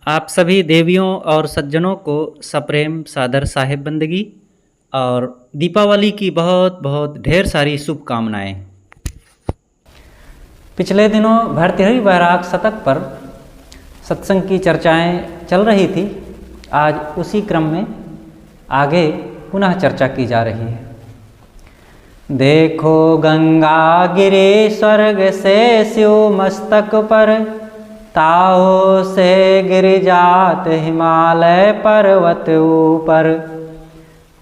आप सभी देवियों और सज्जनों को सप्रेम सादर साहिब बंदगी और दीपावली की बहुत बहुत ढेर सारी शुभकामनाएं। पिछले दिनों भर्तृहरि वैराग शतक पर सत्संग की चर्चाएं चल रही थी। आज उसी क्रम में आगे पुनः चर्चा की जा रही है। देखो गंगा गिरे स्वर्ग से शिव मस्तक पर, ताओ से गिर जात हिमालय पर्वत ऊपर।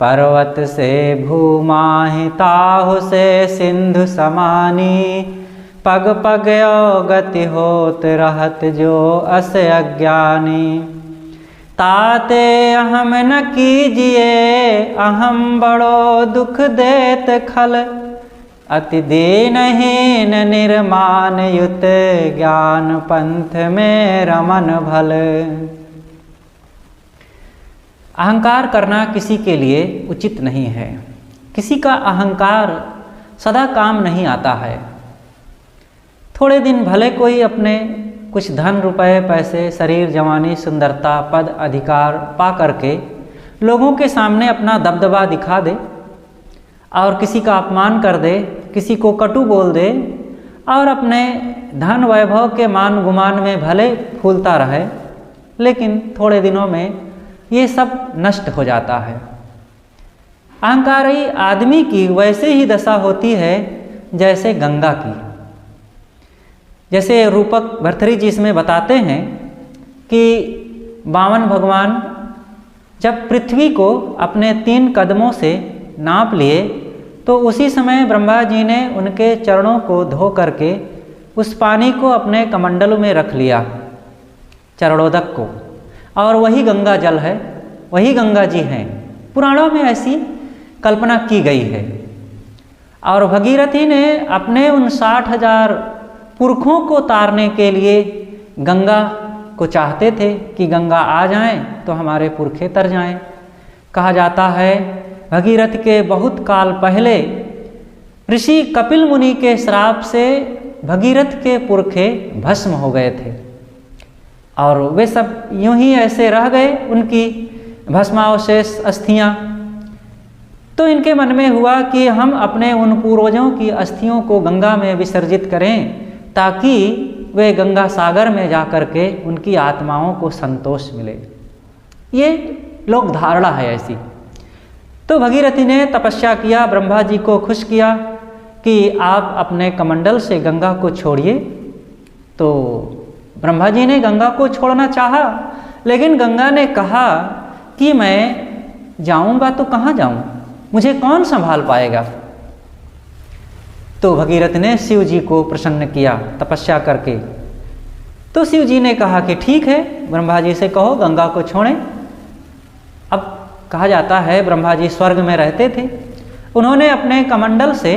पर्वत से भूमाहि ताहु से सिंधु समानी, पग पग अवगति होत रहत जो अस अज्ञानी। ताते अहम न कीजिए अहम बड़ो दुख देत खल, अति दीनहीन निर्माण युत ज्ञान पंथ में रमन भल। अहंकार करना किसी के लिए उचित नहीं है। किसी का अहंकार सदा काम नहीं आता है। थोड़े दिन भले कोई अपने कुछ धन रुपए पैसे शरीर जवानी सुंदरता पद अधिकार पा करके लोगों के सामने अपना दबदबा दिखा दे और किसी का अपमान कर दे, किसी को कटु बोल दे और अपने धन वैभव के मान गुमान में भले फूलता रहे, लेकिन थोड़े दिनों में ये सब नष्ट हो जाता है। अहंकारी आदमी की वैसे ही दशा होती है जैसे गंगा की। जैसे रूपक भर्तृहरि जी इसमें बताते हैं कि बामन भगवान जब पृथ्वी को अपने 3 कदमों से नाप लिए तो उसी समय ब्रह्मा जी ने उनके चरणों को धो करके उस पानी को अपने कमंडल में रख लिया, चरणोदक को, और वही गंगा जल है, वही गंगा जी हैं। पुराणों में ऐसी कल्पना की गई है। और भगीरथी ने अपने उन 60,000 पुरखों को तारने के लिए गंगा को चाहते थे कि गंगा आ जाएं तो हमारे पुरखे तर जाएं। कहा जाता है भगीरथ के बहुत काल पहले ऋषि कपिल मुनि के श्राप से भगीरथ के पुरखे भस्म हो गए थे और वे सब यूं ही ऐसे रह गए, उनकी भस्मावशेष अस्थियां। तो इनके मन में हुआ कि हम अपने उन पूर्वजों की अस्थियों को गंगा में विसर्जित करें ताकि वे गंगा सागर में जा कर के उनकी आत्माओं को संतोष मिले। ये लोक धारणा है ऐसी। तो भगीरथी ने तपस्या किया, ब्रह्मा जी को खुश किया कि आप अपने कमंडल से गंगा को छोड़िए। तो ब्रह्मा जी ने गंगा को छोड़ना चाहा, लेकिन गंगा ने कहा कि मैं जाऊंगा तो कहाँ जाऊं, मुझे कौन संभाल पाएगा। तो भगीरथ ने शिव जी को प्रसन्न किया तपस्या करके। तो शिव जी ने कहा कि ठीक है, ब्रह्मा जी से कहो गंगा को छोड़ें। अब कहा जाता है ब्रह्मा जी स्वर्ग में रहते थे। उन्होंने अपने कमंडल से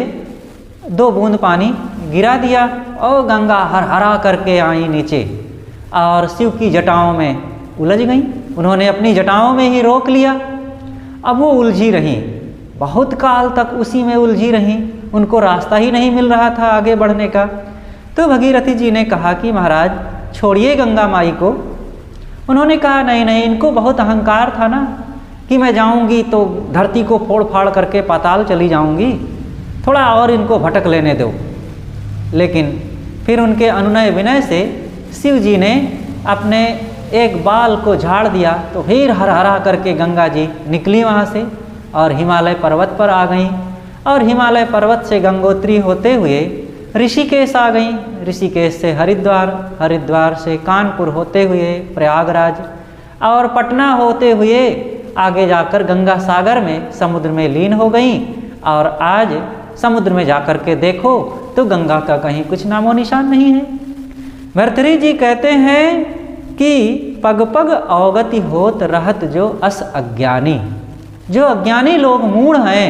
2 बूंद पानी गिरा दिया और गंगा हरहरा करके आई नीचे और शिव की जटाओं में उलझ गई। उन्होंने अपनी जटाओं में ही रोक लिया। अब वो उलझी रहीं, बहुत काल तक उसी में उलझी रहीं, उनको रास्ता ही नहीं मिल रहा था आगे बढ़ने का। तो भगीरथी जी ने कहा कि महाराज छोड़िए गंगा माई को। उन्होंने कहा नहीं नहीं, इनको बहुत अहंकार था ना कि मैं जाऊंगी तो धरती को फोड़ फाड़ करके पाताल चली जाऊंगी, थोड़ा और इनको भटक लेने दो। लेकिन फिर उनके अनुनय विनय से शिव जी ने अपने एक बाल को झाड़ दिया तो फिर हरहरा करके गंगा जी निकली वहाँ से और हिमालय पर्वत पर आ गईं। और हिमालय पर्वत से गंगोत्री होते हुए ऋषिकेश आ गईं, ऋषिकेश से हरिद्वार, हरिद्वार से कानपुर होते हुए प्रयागराज और पटना होते हुए आगे जाकर गंगा सागर में समुद्र में लीन हो गईं। और आज समुद्र में जाकर के देखो तो गंगा का कहीं कुछ नामो निशान नहीं है। भर्तृहरि जी कहते हैं कि पग पग अवगति होत रहत जो अस अज्ञानी। जो अज्ञानी लोग मूढ़ हैं,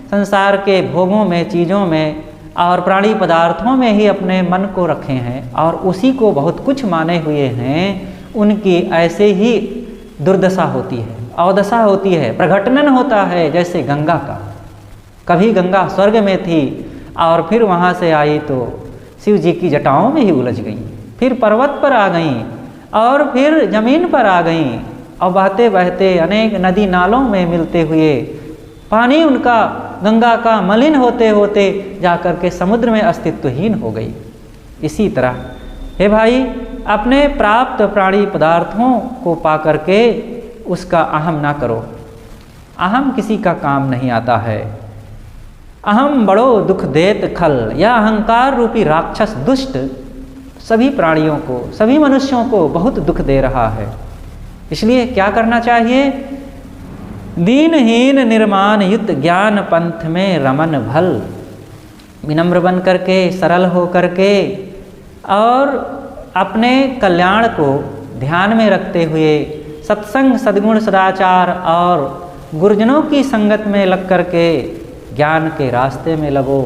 संसार के भोगों में, चीज़ों में और प्राणी पदार्थों में ही अपने मन को रखे हैं और उसी को बहुत कुछ माने हुए हैं, उनकी ऐसे ही दुर्दशा होती है, अवदशा होती है, प्रघटनन होता है जैसे गंगा का। कभी गंगा स्वर्ग में थी और फिर वहाँ से आई तो शिव जी की जटाओं में ही उलझ गई, फिर पर्वत पर आ गईं और फिर जमीन पर आ गईं और बहते बहते अनेक नदी नालों में मिलते हुए पानी उनका गंगा का मलिन होते होते जाकर के समुद्र में अस्तित्वहीन हो गई। इसी तरह हे भाई, अपने प्राप्त प्राणी पदार्थों को पा करके उसका अहम ना करो। अहम किसी का काम नहीं आता है। अहम बड़ो दुख देत खल, या अहंकार रूपी राक्षस दुष्ट सभी प्राणियों को, सभी मनुष्यों को बहुत दुख दे रहा है। इसलिए क्या करना चाहिए? दीनहीन निर्माण युक्त ज्ञान पंथ में रमन भल, विनम्र बन करके, सरल हो करके और अपने कल्याण को ध्यान में रखते हुए सत्संग, सद्गुण, सदाचार और गुरुजनों की संगत में लग करके ज्ञान के रास्ते में लगो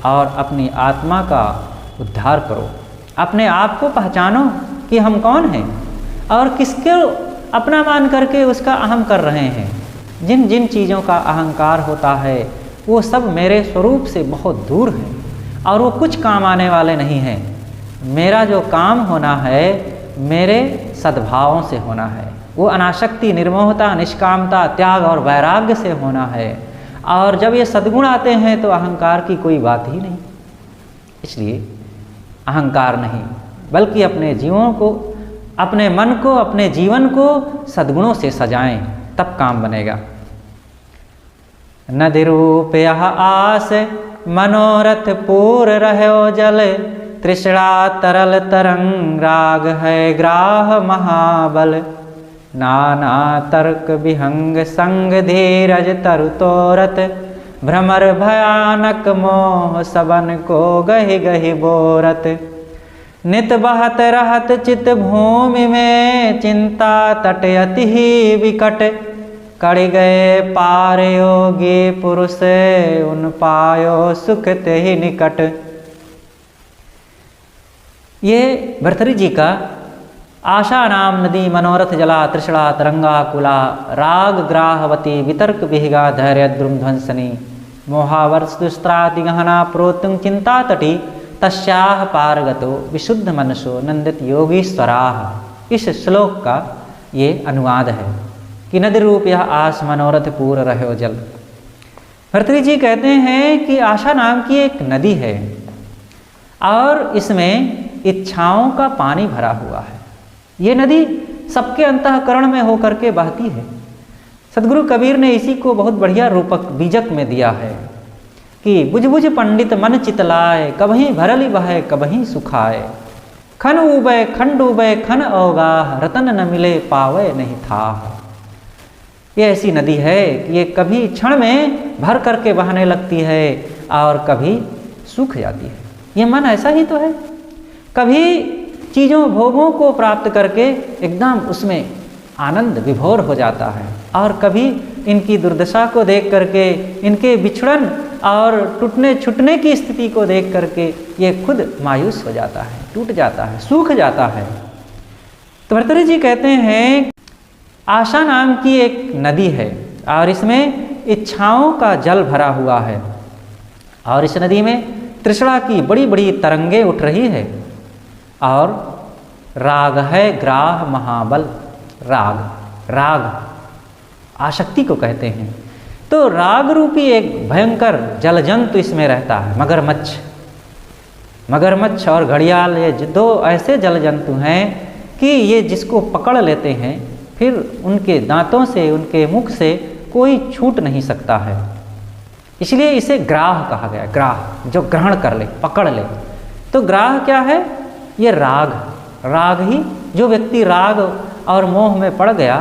और अपनी आत्मा का उद्धार करो। अपने आप को पहचानो कि हम कौन हैं और किसको अपना मान करके उसका अहम कर रहे हैं। जिन जिन चीज़ों का अहंकार होता है वो सब मेरे स्वरूप से बहुत दूर हैं और वो कुछ काम आने वाले नहीं हैं। मेरा जो काम होना है मेरे सद्भावों से होना है, वो अनासक्ति, निर्मोहता, निष्कामता, त्याग और वैराग्य से होना है। और जब ये सद्गुण आते हैं तो अहंकार की कोई बात ही नहीं। इसलिए अहंकार नहीं, बल्कि अपने जीवों को, अपने मन को, अपने जीवन को सद्गुणों से सजाएं, तब काम बनेगा। नदी रूप यह आस, मनोरथ पूर रहो जल, तृष्णा तरल तरंग, राग है ग्राह महाबल, नाना तर्क विहंग संग, धीरज तरु तोरत, भ्रमर भयानक मोह, सबन को गहि गहि बोरत, नित बहत रहत चित भूमि में, चिंता तट अति ही विकट, कड़ गए पार योगी पुरुष, उन पायो सुख ते ही निकट। ये भर्तृहरि जी का आशा नाम नदी, मनोरथ जला, तृष्णा तरंगा कुला, राग ग्राहवती, वितर्क विहिगा, धैर्य द्रुम ध्वंसनी, मोहावर्ष दुस्त्राति गहना, प्रोतुंग चिंता तटी, तस्याह पारगतो विशुद्ध मनसो नंदित योगीश्वराः। इस श्लोक का ये अनुवाद है कि नदी रूप यह आस, मनोरथ पूर रहो जल। भर्तृहरि जी कहते हैं कि आशा नाम की एक नदी है और इसमें इच्छाओं का पानी भरा हुआ है। ये नदी सबके अंतःकरण में होकर के बहती है। सदगुरु कबीर ने इसी को बहुत बढ़िया रूपक बीजक में दिया है कि बुझ बुझ पंडित मन चितलाए, कबहीं भरली बहे कबहीं सुखाए, खन उबे खंड उबे खन अवगाह, रतन न मिले पावे नहीं था। ये ऐसी नदी है कि ये कभी क्षण में भर करके बहने लगती है और कभी सूख जाती है। ये मन ऐसा ही तो है, कभी चीज़ों भोगों को प्राप्त करके एकदम उसमें आनंद विभोर हो जाता है और कभी इनकी दुर्दशा को देख करके, इनके बिछड़न और टूटने छूटने की स्थिति को देख करके ये खुद मायूस हो जाता है, टूट जाता है, सूख जाता है। तो भर्तृहरि जी कहते हैं आशा नाम की एक नदी है और इसमें इच्छाओं का जल भरा हुआ है और इस नदी में तृष्णा की बड़ी बड़ी तरंगे उठ रही है और राग है ग्राह महाबल। राग, राग आसक्ति को कहते हैं। तो राग रूपी एक भयंकर जल जंतु इसमें रहता है, मगरमच्छ। मगरमच्छ और घड़ियाल ये दो ऐसे जल जंतु हैं कि ये जिसको पकड़ लेते हैं फिर उनके दांतों से, उनके मुख से कोई छूट नहीं सकता है। इसलिए इसे ग्राह कहा गया। ग्राह जो ग्रहण कर ले, पकड़ ले। तो ग्राह क्या है? ये राग, राग ही। जो व्यक्ति राग और मोह में पड़ गया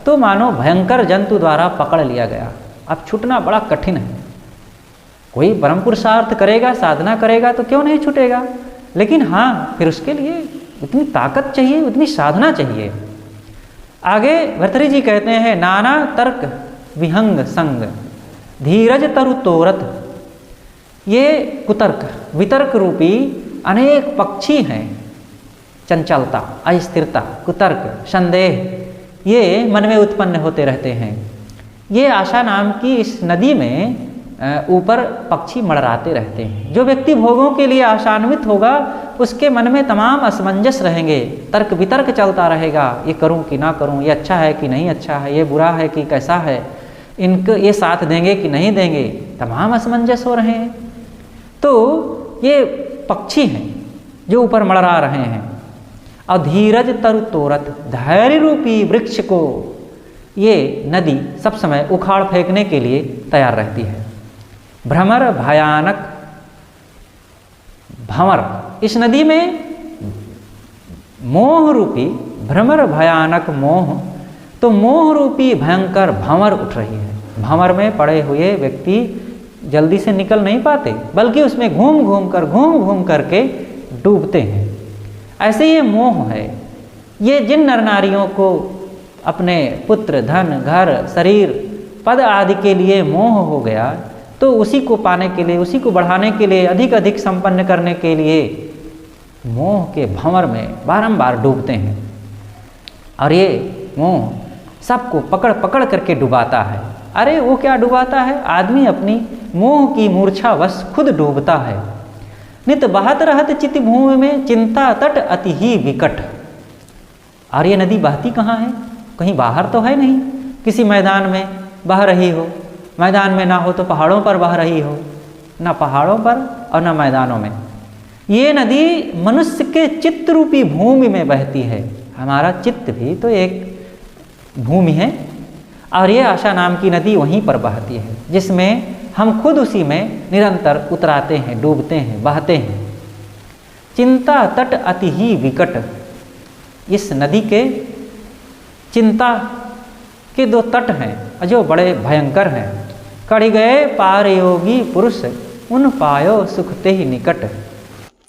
तो मानो भयंकर जंतु द्वारा पकड़ लिया गया। अब छूटना बड़ा कठिन है। कोई परम पुरुषार्थ करेगा, साधना करेगा तो क्यों नहीं छूटेगा, लेकिन हाँ फिर उसके लिए उतनी ताकत चाहिए, उतनी साधना चाहिए। आगे भर्तृहरि जी कहते हैं नाना तर्क विहंग संग, धीरज तरु तोरत। ये कुतर्क, वितर्क रूपी अनेक पक्षी हैं। चंचलता, अस्थिरता, कुतर्क, संदेह ये मन में उत्पन्न होते रहते हैं। ये आशा नाम की इस नदी में ऊपर पक्षी मड़राते रहते हैं। जो व्यक्ति भोगों के लिए आशान्वित होगा उसके मन में तमाम असमंजस रहेंगे, तर्क वितर्क चलता रहेगा, ये करूं कि ना करूं, ये अच्छा है कि नहीं अच्छा है, ये बुरा है कि कैसा है, इनको ये साथ देंगे कि नहीं देंगे, तमाम असमंजस हो रहे हैं। तो ये पक्षी हैं जो ऊपर मड़रा रहे हैं। और धीरज तरु तोरत, धैर्य रूपी वृक्ष को ये नदी सब समय उखाड़ फेंकने के लिए तैयार रहती है। भ्रमर भयानक, भंवर, इस नदी में मोह रूपी भ्रमर भयानक मोह, तो मोह रूपी भयंकर भंवर उठ रही है। भंवर में पड़े हुए व्यक्ति जल्दी से निकल नहीं पाते, बल्कि उसमें घूम घूम करके डूबते हैं। ऐसे ये मोह है। ये जिन नर नारियों को अपने पुत्र, धन, घर, शरीर, पद आदि के लिए मोह हो गया, तो उसी को पाने के लिए, उसी को बढ़ाने के लिए, अधिक अधिक संपन्न करने के लिए मोह के भंवर में बारंबार डूबते हैं। और ये मोह सबको पकड़ पकड़ करके डुबाता है। अरे वो क्या डुबाता है? आदमी अपनी मोह की मूर्छा वश खुद डूबता है। नित बहत रहत चित भूमि में, चिंता तट अति ही विकट। और ये नदी बहती कहाँ है? कहीं बाहर तो है नहीं, किसी मैदान में बह रही हो, मैदान में ना हो तो पहाड़ों पर बह रही हो, ना पहाड़ों पर और ना मैदानों में। ये नदी मनुष्य के चित्त रूपी भूमि में बहती है। हमारा चित्त भी तो एक भूमि है, और ये आशा नाम की नदी वहीं पर बहती है, जिसमें हम खुद उसी में निरंतर उतराते हैं, डूबते हैं, बहते हैं। चिंता तट अति ही विकट, इस नदी के चिंता के दो तट हैं जो बड़े भयंकर हैं। कढ़ गए पार योगी पुरुष, उन पायो सुख ते ही निकट।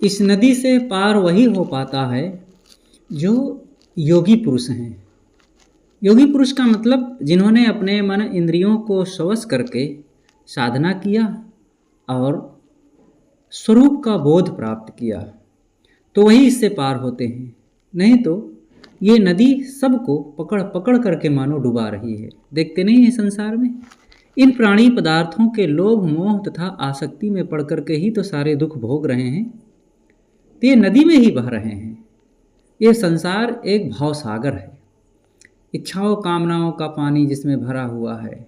इस नदी से पार वही हो पाता है जो योगी पुरुष हैं। योगी पुरुष का मतलब जिन्होंने अपने मन इंद्रियों को वश करके साधना किया और स्वरूप का बोध प्राप्त किया, तो वही इससे पार होते हैं। नहीं तो ये नदी सबको पकड़ पकड़ करके मानो डुबा रही है। देखते नहीं है संसार में इन प्राणी पदार्थों के लोभ, मोह तथा आसक्ति में पड़ करके ही तो सारे दुख भोग रहे हैं। तो ये नदी में ही बह रहे हैं। ये संसार एक भाव सागर है, इच्छाओं कामनाओं का पानी जिसमें भरा हुआ है,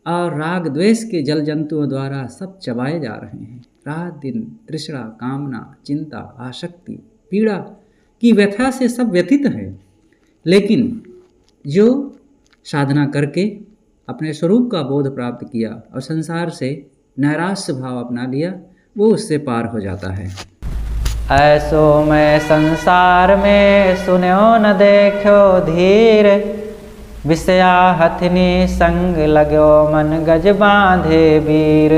और राग द्वेष के जल जंतुओं द्वारा सब चबाए जा रहे हैं। रात दिन तृष्णा, कामना, चिंता, आसक्ति, पीड़ा की व्यथा से सब व्यथित है। लेकिन जो साधना करके अपने स्वरूप का बोध प्राप्त किया और संसार से नैराश्य भाव अपना लिया, वो उससे पार हो जाता है। ऐसो मैं संसार में सुन्यो न देखो धीर, विषया हथनी संग लगो मन गज बांधे वीर।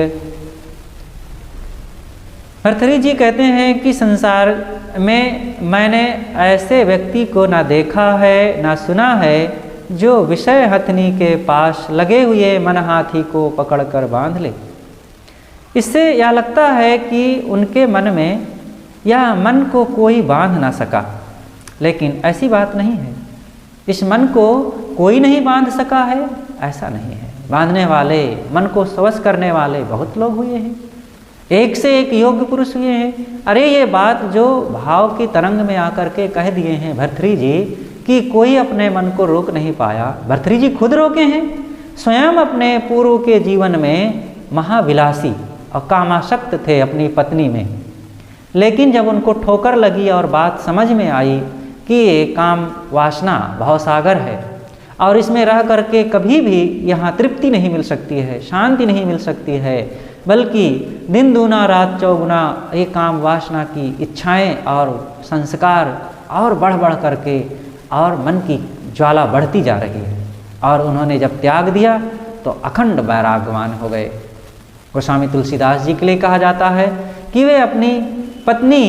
भर्तृहरि जी कहते हैं कि संसार में मैंने ऐसे व्यक्ति को ना देखा है ना सुना है जो विषय हथनी के पास लगे हुए मन हाथी को पकड़कर बांध ले। इससे यह लगता है कि उनके मन में यह मन को कोई बांध ना सका, लेकिन ऐसी बात नहीं है। इस मन को कोई नहीं बांध सका है, ऐसा नहीं है। बांधने वाले, मन को वश करने वाले बहुत लोग हुए हैं, एक से एक योग्य पुरुष हुए हैं। अरे ये बात जो भाव की तरंग में आकर के कह दिए हैं भर्तृहरि जी कि कोई अपने मन को रोक नहीं पाया, भर्तृहरि जी खुद रोके हैं। स्वयं अपने पूर्व के जीवन में महाविलासी और कामासक्त थे अपनी पत्नी में, लेकिन जब उनको ठोकर लगी और बात समझ में आई कि ये काम वासना भवसागर है और इसमें रह करके कभी भी यहाँ तृप्ति नहीं मिल सकती है, शांति नहीं मिल सकती है, बल्कि दिन दूना रात चौगुना ये काम वासना की इच्छाएं और संस्कार और बढ़ बढ़ करके और मन की ज्वाला बढ़ती जा रही है। और उन्होंने जब त्याग दिया तो अखंड वैराग्यवान हो गए। गोस्वामी तुलसीदास जी के लिए कहा जाता है कि वे अपनी पत्नी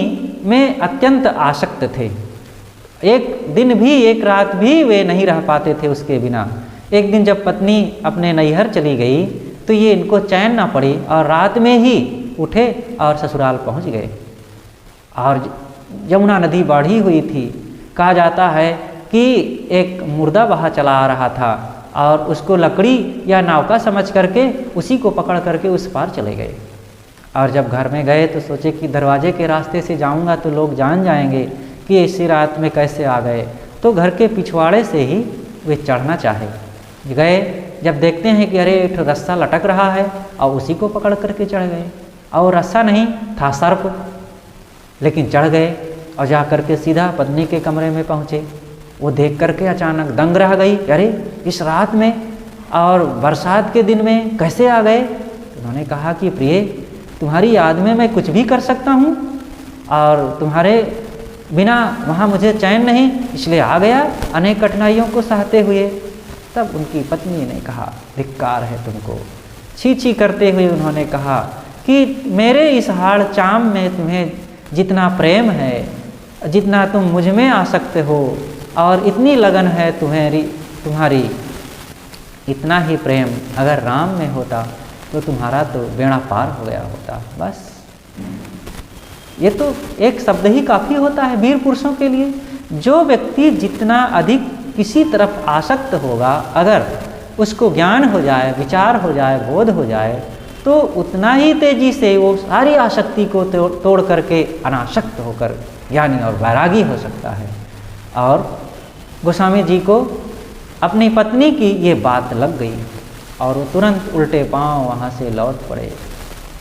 में अत्यंत आसक्त थे। एक दिन भी, एक रात भी वे नहीं रह पाते थे उसके बिना। एक दिन जब पत्नी अपने नैहर चली गई तो ये इनको चैन ना पड़ी और रात में ही उठे और ससुराल पहुंच गए। और यमुना नदी बढ़ी हुई थी। कहा जाता है कि एक मुर्दा वहाँ चला आ रहा था और उसको लकड़ी या नौका समझ करके उसी को पकड़ करके उस पार चले गए। और जब घर में गए तो सोचे कि दरवाजे के रास्ते से जाऊंगा तो लोग जान जाएंगे कि इसी रात में कैसे आ गए, तो घर के पिछवाड़े से ही वे चढ़ना चाहे। गए, जब देखते हैं कि अरे एक रस्सा लटक रहा है और उसी को पकड़ करके चढ़ गए, और रस्सा नहीं था सर्प, लेकिन चढ़ गए और जा करके सीधा पत्नी के कमरे में पहुँचे। वो देख करके अचानक दंग रह गई, अरे इस रात में और बरसात के दिन में कैसे आ गए। उन्होंने कहा कि प्रिय, तुम्हारी याद में मैं कुछ भी कर सकता हूँ और तुम्हारे बिना वहाँ मुझे चैन नहीं, इसलिए आ गया अनेक कठिनाइयों को सहते हुए। तब उनकी पत्नी ने कहा, धिक्कार है तुमको। छी छी करते हुए उन्होंने कहा कि मेरे इस हाड़ चाम में तुम्हें जितना प्रेम है, जितना तुम मुझ में आ सकते हो और इतनी लगन है तुम्हारी, इतना ही प्रेम अगर राम में होता तो तुम्हारा तो बेड़ा पार हो गया होता। बस ये तो एक शब्द ही काफ़ी होता है वीर पुरुषों के लिए। जो व्यक्ति जितना अधिक किसी तरफ आसक्त होगा, अगर उसको ज्ञान हो जाए, विचार हो जाए, बोध हो जाए, तो उतना ही तेजी से वो सारी आसक्ति को तोड़ करके अनासक्त होकर ज्ञानी और वैरागी हो सकता है। और गोस्वामी जी को अपनी पत्नी की ये बात लग गई और वो तुरंत उल्टे पांव वहाँ से लौट पड़े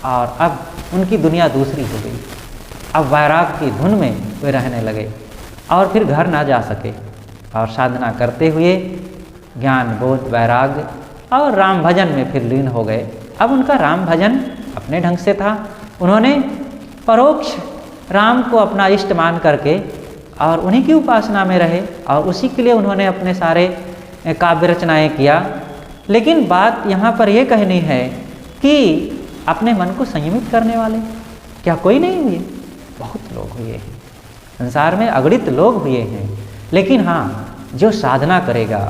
और अब उनकी दुनिया दूसरी हो गई। अब वैराग की धुन में वे रहने लगे और फिर घर ना जा सके और साधना करते हुए ज्ञान, बोध, वैराग और राम भजन में फिर लीन हो गए। अब उनका राम भजन अपने ढंग से था। उन्होंने परोक्ष राम को अपना इष्ट मान करके और उन्हीं की उपासना में रहे और उसी के लिए उन्होंने अपने सारे काव्य रचनाएँ किया। लेकिन बात यहाँ पर यह कहनी है कि अपने मन को संयमित करने वाले क्या कोई नहीं हुए? बहुत लोग हुए हैं, संसार में अगणित लोग हुए हैं। लेकिन हाँ, जो साधना करेगा,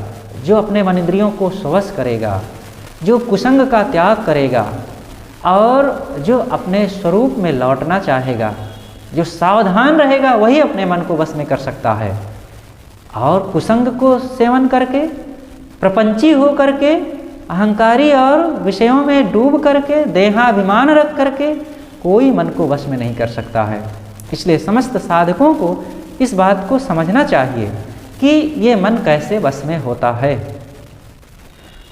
जो अपने मन इंद्रियों को स्वश करेगा, जो कुसंग का त्याग करेगा और जो अपने स्वरूप में लौटना चाहेगा, जो सावधान रहेगा, वही अपने मन को वश में कर सकता है। और कुसंग को सेवन करके, प्रपंची हो करके, अहंकारी और विषयों में डूब करके, देहाभिमान रख करके कोई मन को वश में नहीं कर सकता है। इसलिए समस्त साधकों को इस बात को समझना चाहिए कि ये मन कैसे वश में होता है।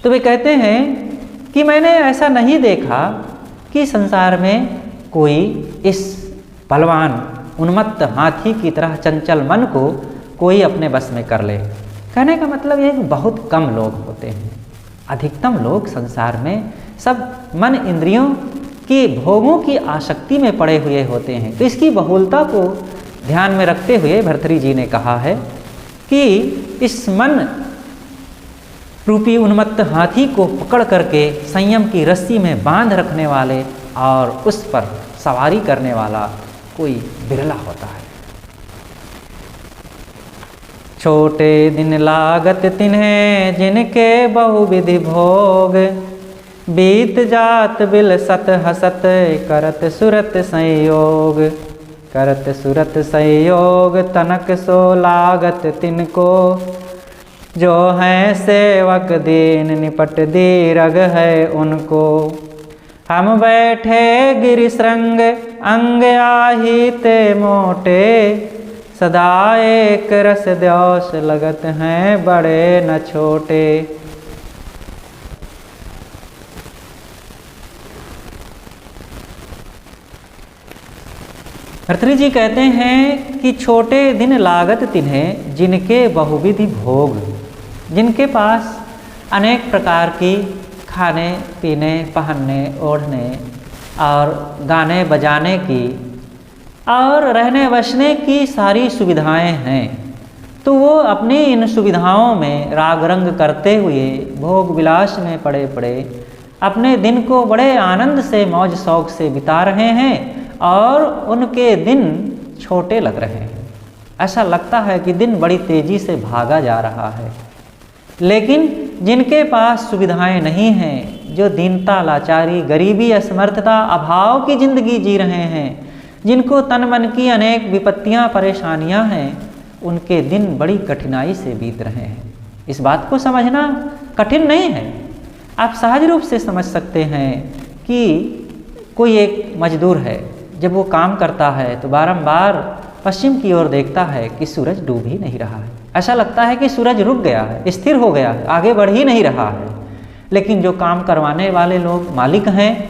तो वे कहते हैं कि मैंने ऐसा नहीं देखा कि संसार में कोई इस बलवान उन्मत्त हाथी की तरह चंचल मन को कोई अपने बस में कर ले। कहने का मतलब यह कि बहुत कम लोग होते हैं। अधिकतम लोग संसार में सब मन इंद्रियों की भोगों की आसक्ति में पड़े हुए होते हैं। तो इसकी बहुलता को ध्यान में रखते हुए भर्तृहरि जी ने कहा है कि इस मन रूपी उन्मत्त हाथी को पकड़ करके संयम की रस्सी में बांध रखने वाले और उस पर सवारी करने वाला कोई बिरला होता है। छोटे दिन लागत तिन्हें जिनके बहुविधि भोग, बीत जात बिलसत हसत करत सुरत संयोग, करत सुरत संयोग तनक सो लागत तिनको, जो हैं सेवक दीन निपट दीरग है उनको। हम बैठे गिरि श्रृंग अंग आहिते मोटे, सदा एक रस द्योस लगत हैं बड़े न छोटे। भर्तृहरि जी कहते हैं कि छोटे दिन लागत तिन्हें जिनके बहुविधि भोग, जिनके पास अनेक प्रकार की खाने पीने, पहनने, ओढ़ने और गाने बजाने की और रहने बसने की सारी सुविधाएं हैं, तो वो अपनी इन सुविधाओं में राग रंग करते हुए भोग विलास में पड़े पड़े अपने दिन को बड़े आनंद से मौज शौक से बिता रहे हैं और उनके दिन छोटे लग रहे हैं। ऐसा लगता है कि दिन बड़ी तेजी से भागा जा रहा है। लेकिन जिनके पास सुविधाएं नहीं हैं, जो दीनता, लाचारी, गरीबी, असमर्थता, अभाव की जिंदगी जी रहे हैं, जिनको तन मन की अनेक विपत्तियां, परेशानियां हैं, उनके दिन बड़ी कठिनाई से बीत रहे हैं। इस बात को समझना कठिन नहीं है। आप सहज रूप से समझ सकते हैं कि कोई एक मजदूर है, जब वो काम करता है तो बारंबार पश्चिम की ओर देखता है कि सूरज डूब ही नहीं रहा है। ऐसा लगता है कि सूरज रुक गया है, स्थिर हो गया है, आगे बढ़ ही नहीं रहा है। लेकिन जो काम करवाने वाले लोग मालिक हैं,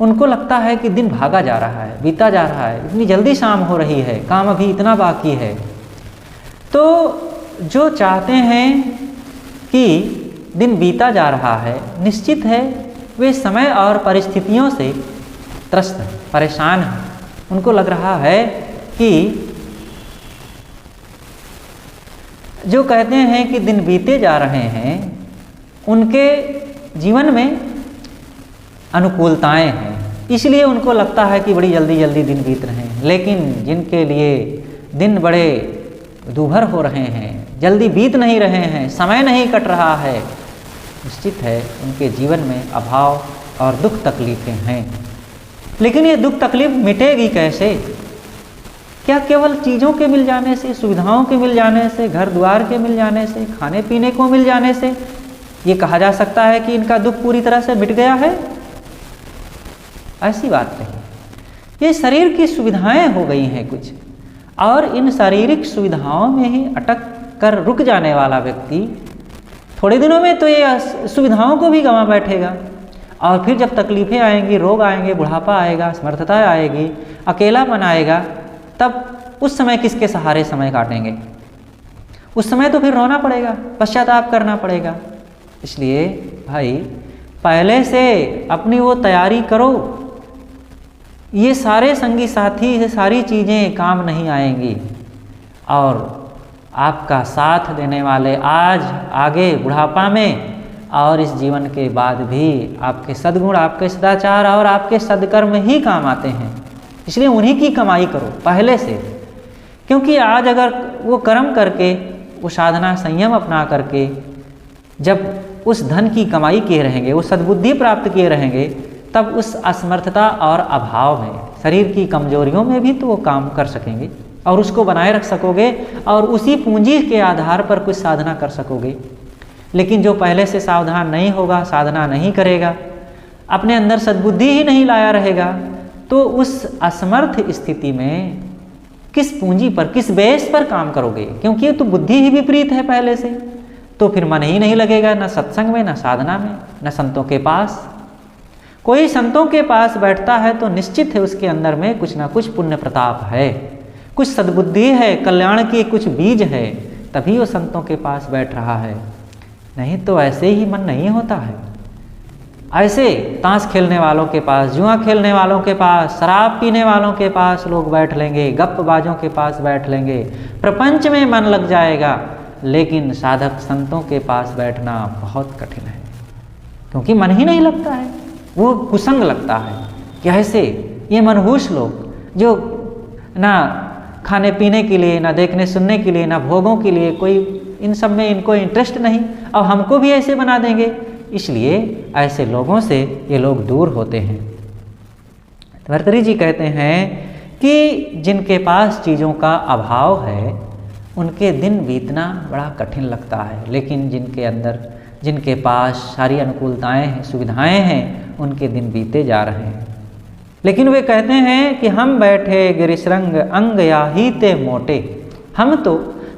उनको लगता है कि दिन भागा जा रहा है, बीता जा रहा है, इतनी जल्दी शाम हो रही है, काम अभी इतना बाकी है। तो जो चाहते हैं कि दिन बीता जा रहा है, निश्चित है वे समय और परिस्थितियों से त्रस्त हैं, परेशान हैं। उनको लग रहा है कि जो कहते हैं कि दिन बीते जा रहे हैं, उनके जीवन में अनुकूलताएं हैं, इसलिए उनको लगता है कि बड़ी जल्दी जल्दी दिन बीत रहे हैं। लेकिन जिनके लिए दिन बड़े दूभर हो रहे हैं, जल्दी बीत नहीं रहे हैं, समय नहीं कट रहा है, निश्चित है उनके जीवन में अभाव और दुख तकलीफें हैं। लेकिन ये दुख तकलीफ मिटेगी कैसे? क्या केवल चीज़ों के मिल जाने से, सुविधाओं के मिल जाने से, घर द्वार के मिल जाने से, खाने पीने को मिल जाने से ये कहा जा सकता है कि इनका दुख पूरी तरह से मिट गया है? ऐसी बात नहीं। ये शरीर की सुविधाएं हो गई हैं कुछ, और इन शारीरिक सुविधाओं में ही अटक कर रुक जाने वाला व्यक्ति थोड़े दिनों में तो ये सुविधाओं को भी गंवा बैठेगा। और फिर जब तकलीफ़ें आएंगी, रोग आएंगे, बुढ़ापा आएगा, असमर्थता आएगी, अकेलापन आएगा, तब उस समय किसके सहारे समय काटेंगे? उस समय तो फिर रोना पड़ेगा, पश्चाताप करना पड़ेगा। इसलिए भाई पहले से अपनी वो तैयारी करो। ये सारे संगी साथी, ये सारी चीज़ें काम नहीं आएंगी, और आपका साथ देने वाले आज, आगे, बुढ़ापा में और इस जीवन के बाद भी आपके सद्गुण, आपके सदाचार और आपके सद्कर्म ही काम आते हैं। इसलिए उन्हीं की कमाई करो पहले से, क्योंकि आज अगर वो कर्म करके, वो साधना संयम अपना करके जब उस धन की कमाई किए रहेंगे, वो सद्बुद्धि प्राप्त किए रहेंगे, तब उस असमर्थता और अभाव में, शरीर की कमजोरियों में भी तो वो काम कर सकेंगे और उसको बनाए रख सकोगे, और उसी पूंजी के आधार पर कुछ साधना कर सकोगे। लेकिन जो पहले से सावधान नहीं होगा, साधना नहीं करेगा, अपने अंदर सद्बुद्धि ही नहीं लाया रहेगा, तो उस असमर्थ स्थिति में किस पूंजी पर, किस बेस पर काम करोगे? क्योंकि तो बुद्धि ही विपरीत है पहले से, तो फिर मन ही नहीं लगेगा, न सत्संग में, न साधना में, न संतों के पास। कोई संतों के पास बैठता है तो निश्चित है उसके अंदर में कुछ ना कुछ पुण्य प्रताप है, कुछ सद्बुद्धि है, कल्याण की कुछ बीज है, तभी वो संतों के पास बैठ रहा है। नहीं तो ऐसे ही मन नहीं होता है। ऐसे ताश खेलने वालों के पास, जुआ खेलने वालों के पास, शराब पीने वालों के पास लोग बैठ लेंगे, गप्पबाजों के पास बैठ लेंगे, प्रपंच में मन लग जाएगा। लेकिन साधक संतों के पास बैठना बहुत कठिन है, क्योंकि मन ही नहीं लगता है, वो कुसंग लगता है। कैसे ये मनहूस लोग जो ना खाने पीने के लिए, ना देखने सुनने के लिए, ना भोगों के लिए, कोई इन सब में इनको इंटरेस्ट नहीं, और हमको भी ऐसे बना देंगे। इसलिए ऐसे लोगों से ये लोग दूर होते हैं। भर्तृहरि जी कहते हैं कि जिनके पास चीज़ों का अभाव है, उनके दिन बीतना बड़ा कठिन लगता है। लेकिन जिनके अंदर, जिनके पास सारी अनुकूलताएं हैं, सुविधाएं हैं, उनके दिन बीते जा रहे हैं। लेकिन वे कहते हैं कि हम बैठे गिरिशृंग अंग या ही ते मोटे, हम तो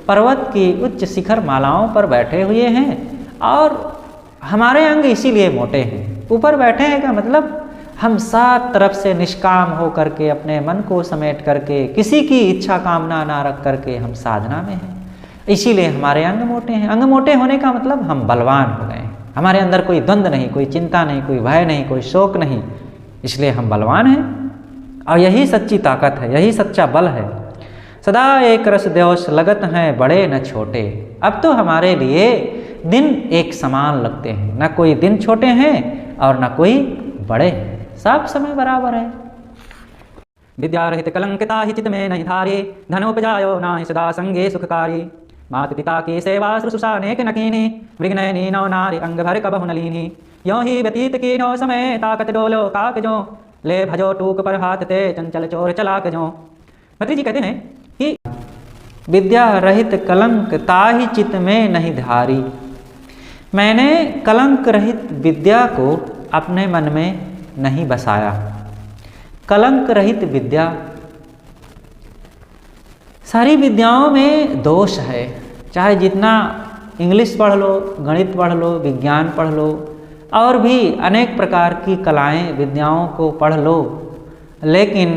पर्वत की उच्च शिखर मालाओं पर बैठे हुए हैं, और हमारे अंग इसीलिए मोटे हैं। ऊपर बैठे हैं का मतलब हम सात तरफ से निष्काम हो करके, अपने मन को समेट करके, किसी की इच्छा कामना ना रख करके हम साधना में हैं, इसीलिए हमारे अंग मोटे हैं। अंग मोटे होने का मतलब हम बलवान हो गए हैं, हमारे अंदर कोई द्वंद्व नहीं, कोई चिंता नहीं, कोई भय नहीं, कोई शोक नहीं, इसलिए हम बलवान हैं। और यही सच्ची ताकत है, यही सच्चा बल है। सदा एक रस देवश लगत हैं बड़े न छोटे। अब तो हमारे लिए दिन एक समान लगते हैं, न कोई दिन छोटे हैं और न कोई बड़े हैं, सब समय बराबर है। विद्या रहित कलंकिता ही चित में नहीं धारे, धनोपजायो ना सदा संगे सुखकारी। मात पिता की सेवा शुश्रूषा नेक नकीनी, मृगनयनी नौ नारी अंग भर कबहु नलीनी। यों ही व्यतीत की नो समय ताकत डोलो काक जो, ले भजो टूक पर हाथ ते चंचल चोर चलाक जो। भर्तृहरि जी कहते हैं कि विद्या रहित कलंक ताहि चित में नहीं धारी। मैंने कलंक रहित विद्या को अपने मन में नहीं बसाया। कलंक रहित विद्या। सारी विद्याओं में दोष है, चाहे जितना इंग्लिश पढ़ लो, गणित पढ़ लो, विज्ञान पढ़ लो, और भी अनेक प्रकार की कलाएं विद्याओं को पढ़ लो, लेकिन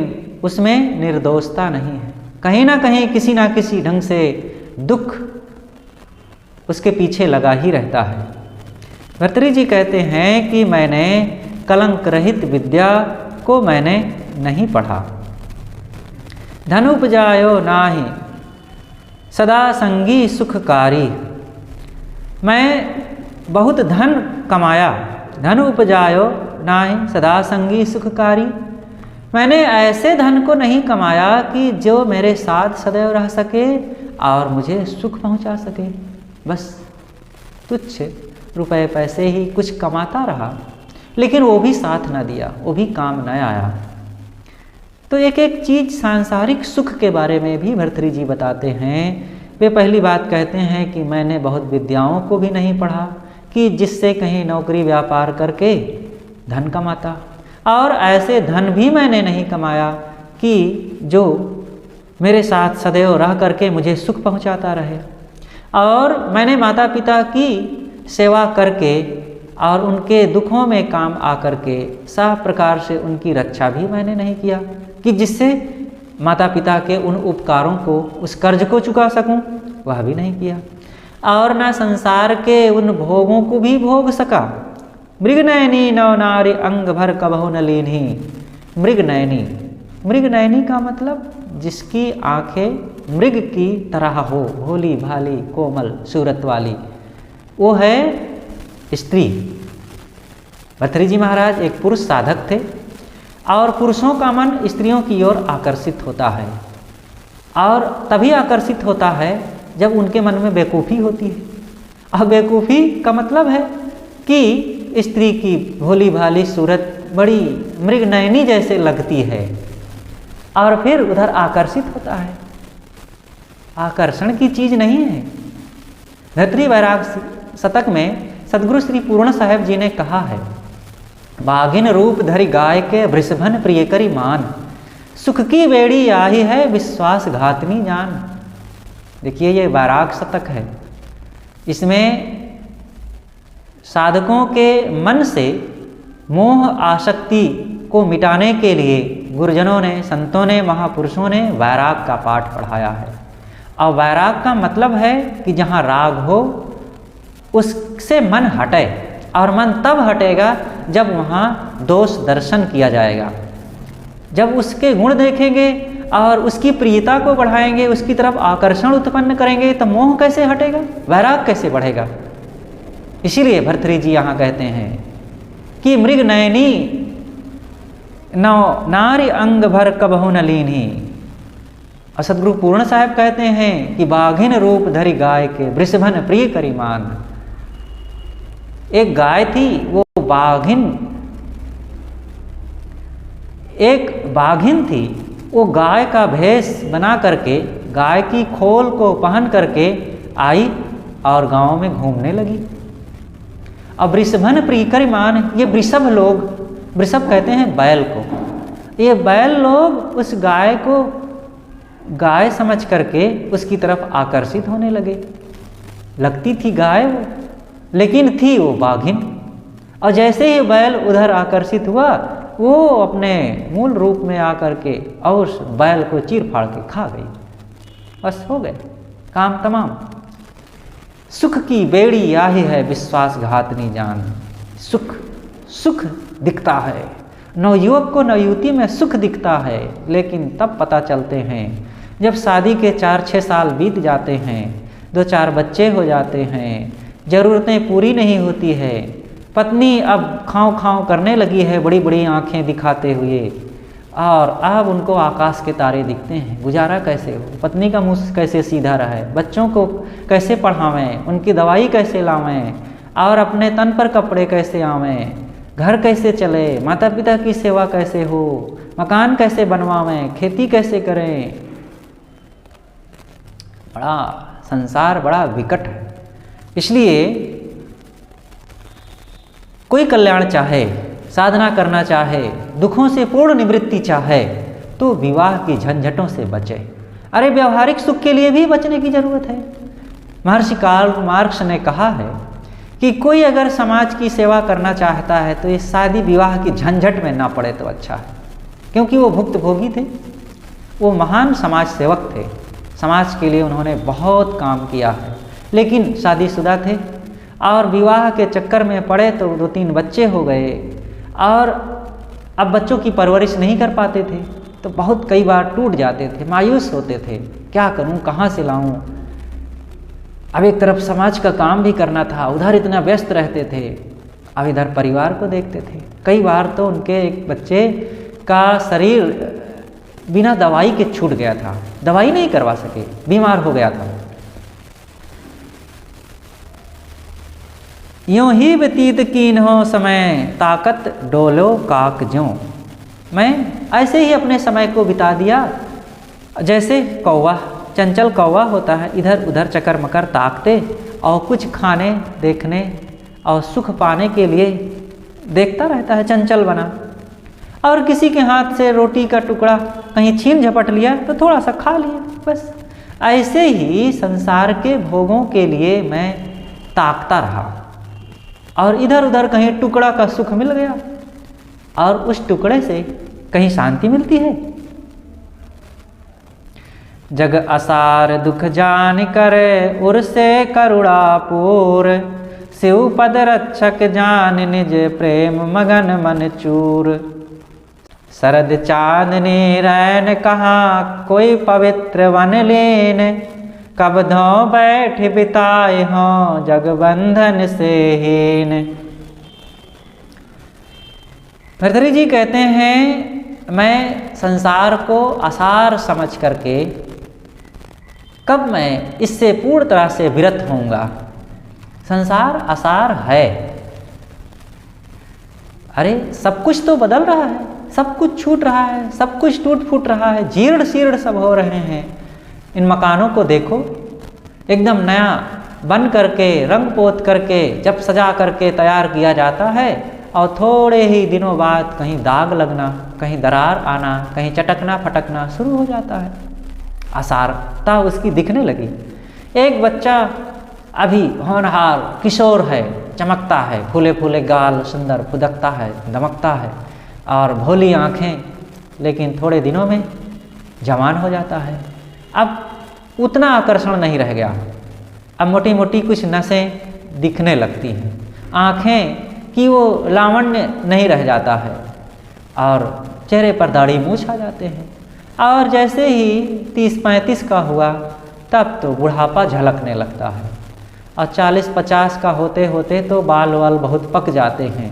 उसमें निर्दोषता नहीं है। कहीं ना कहीं किसी ना किसी ढंग से दुख उसके पीछे लगा ही रहता है। भर्तृहरि जी कहते हैं कि मैंने कलंक रहित विद्या को मैंने नहीं पढ़ा। धन उपजायो नाहि सदा संगी सुखकारी। मैं बहुत धन कमाया, धन उपजायो नाहि सदा संगी सुखकारी। मैंने ऐसे धन को नहीं कमाया कि जो मेरे साथ सदैव रह सके और मुझे सुख पहुंचा सके। बस तुच्छ रुपए पैसे ही कुछ कमाता रहा, लेकिन वो भी साथ न दिया, वो भी काम न आया। तो एक एक चीज़ सांसारिक सुख के बारे में भी भर्तृहरि जी बताते हैं। वे पहली बात कहते हैं कि मैंने बहुत विद्याओं को भी नहीं पढ़ा कि जिससे कहीं नौकरी व्यापार करके धन कमाता, और ऐसे धन भी मैंने नहीं कमाया कि जो मेरे साथ सदैव रह करके मुझे सुख पहुंचाता रहे। और मैंने माता पिता की सेवा करके और उनके दुखों में काम आकर के सब प्रकार से उनकी रक्षा भी मैंने नहीं किया कि जिससे माता पिता के उन उपकारों को, उस कर्ज को चुका सकूं, वह भी नहीं किया। और ना संसार के उन भोगों को भी भोग सका। मृगनयनी नव नारी अंग भर कबहु न लीन्ही। मृगनयनी, मृगनयनी का मतलब जिसकी आंखें मृग की तरह हो, भोली भाली कोमल सूरत वाली, वो है स्त्री। भर्तृहरि जी महाराज एक पुरुष साधक थे, और पुरुषों का मन स्त्रियों की ओर आकर्षित होता है, और तभी आकर्षित होता है जब उनके मन में बेवकूफ़ी होती है। और बेवकूफ़ी का मतलब है कि स्त्री की भोली भाली सूरत बड़ी मृगनयनी जैसे लगती है, और फिर उधर आकर्षित होता है। आकर्षण की चीज़ नहीं है। धैत्री वैराग शतक में सदगुरु श्री पूर्ण साहेब जी ने कहा है, बाघिन रूप धरि गाय के वृषभन प्रिय करी मान। सुख की बेड़ी आही है विश्वासघातनी जान। देखिए ये वैराग शतक है। इसमें साधकों के मन से मोह आसक्ति को मिटाने के लिए गुरुजनों ने, संतों ने, महापुरुषों ने वैराग का पाठ पढ़ाया है। और वैराग का मतलब है कि जहाँ राग हो उससे मन हटे, और मन तब हटेगा जब वहाँ दोष दर्शन किया जाएगा। जब उसके गुण देखेंगे और उसकी प्रियता को बढ़ाएंगे, उसकी तरफ आकर्षण उत्पन्न करेंगे, तो मोह कैसे हटेगा, वैराग कैसे बढ़ेगा। इसीलिए भर्तृहरि जी यहाँ कहते हैं कि मृग नयनी नौ नारी अंग भर कबहु न लीन्ही। और सदगुरु पूर्ण साहब कहते हैं कि बाघिन रूप धरि गाय के वृषभन प्रिय करीमान। एक गाय थी, वो बाघिन, एक बाघिन थी, वो गाय का भेष बना करके, गाय की खोल को पहन करके आई और गांव में घूमने लगी। अब वृषभन प्रिय करीमान, ये वृषभ लोग, वृषभ कहते हैं बैल को, ये बैल लोग उस गाय को गाय समझ करके उसकी तरफ आकर्षित होने लगे। लगती थी गाय वो, लेकिन थी वो बाघिन। और जैसे ही बैल उधर आकर्षित हुआ, वो अपने मूल रूप में आकर के और उस बैल को चीर फाड़ के खा गई। बस हो गए, काम तमाम। सुख की बेड़ी आही है विश्वासघातनी जान। सुख, सुख दिखता है, नवयुवक को नवयुवती में सुख दिखता है, लेकिन तब पता चलते हैं जब शादी के 4-6 साल बीत जाते हैं, 2-4 बच्चे हो जाते हैं, ज़रूरतें पूरी नहीं होती है, पत्नी अब खाँव खाँव करने लगी है बड़ी बड़ी आँखें दिखाते हुए, और अब उनको आकाश के तारे दिखते हैं। गुजारा कैसे हो, पत्नी का मुँह कैसे सीधा रहे, बच्चों को कैसे पढ़ावें, उनकी दवाई कैसे लावें, और अपने तन पर कपड़े कैसे आवें, घर कैसे चले, माता पिता की सेवा कैसे हो, मकान कैसे बनवावें, खेती कैसे करें। बड़ा संसार बड़ा विकट है। इसलिए कोई कल्याण चाहे साधना करना चाहे, दुखों से पूर्ण निवृत्ति चाहे, तो विवाह की झंझटों से बचे। अरे व्यवहारिक सुख के लिए भी बचने की जरूरत है। महर्षि कार्ल मार्क्स ने कहा है कि कोई अगर समाज की सेवा करना चाहता है तो ये शादी विवाह की झंझट में ना पड़े तो अच्छा है, क्योंकि वो भुक्तभोगी थे, वो महान समाज सेवक थे, समाज के लिए उन्होंने बहुत काम किया है, लेकिन शादीशुदा थे और विवाह के चक्कर में पड़े तो 2-3 बच्चे हो गए और अब बच्चों की परवरिश नहीं कर पाते थे तो बहुत कई बार टूट जाते थे, मायूस होते थे, क्या करूं, कहाँ से लाऊं। अब एक तरफ समाज का काम भी करना था, उधर इतना व्यस्त रहते थे, अब इधर परिवार को देखते थे। कई बार तो उनके एक बच्चे का शरीर बिना दवाई के छूट गया था, दवाई नहीं करवा सके, बीमार हो गया था। यूं ही व्यतीत कीन्हो समय, ताकत डोलो काक ज्यों। मैं ऐसे ही अपने समय को बिता दिया जैसे कौवा, चंचल कौवा होता है, इधर उधर चकर मकर ताकते और कुछ खाने देखने और सुख पाने के लिए देखता रहता है, चंचल बना। और किसी के हाथ से रोटी का टुकड़ा कहीं छीन झपट लिया तो थोड़ा सा खा लिया, बस। ऐसे ही संसार के भोगों के लिए मैं ताकता रहा और इधर उधर कहीं टुकड़ा का सुख मिल गया और उस टुकड़े से कहीं शांति मिलती है। जग असार दुख जान करे, उर से करुणापूर, शिव पद रक्षक जान निज प्रेम मगन मन चूर। शरद चांदनी रैन कहाँ, कोई पवित्र वन लीन, कब धो बैठ बिताए हों जग बंधन से हीन। भर्तृहरि जी कहते हैं, मैं संसार को असार समझ करके कब मैं इससे पूर्ण तरह से विरत होऊंगा। संसार असार है। अरे सब कुछ तो बदल रहा है, सब कुछ छूट रहा है, सब कुछ टूट फूट रहा है, जीर्ण शीर्ण सब हो रहे हैं। इन मकानों को देखो, एकदम नया बन करके रंग पोत करके जब सजा करके तैयार किया जाता है और थोड़े ही दिनों बाद कहीं दाग लगना, कहीं दरार आना, कहीं चटकना फटकना शुरू हो जाता है। असारता उसकी दिखने लगी। एक बच्चा अभी होनहार किशोर है, चमकता है, फूले फूले गाल, सुंदर फुदकता है, दमकता है और भोली आँखें, लेकिन थोड़े दिनों में जवान हो जाता है। अब उतना आकर्षण नहीं रह गया, अब मोटी मोटी कुछ नसें दिखने लगती हैं, आँखें कि वो लावण्य नहीं रह जाता है और चेहरे पर दाढ़ी मूछ आ जाते हैं। और जैसे ही 30-35 का हुआ तब तो बुढ़ापा झलकने लगता है और 40-50 का होते होते तो बाल वाल बहुत पक जाते हैं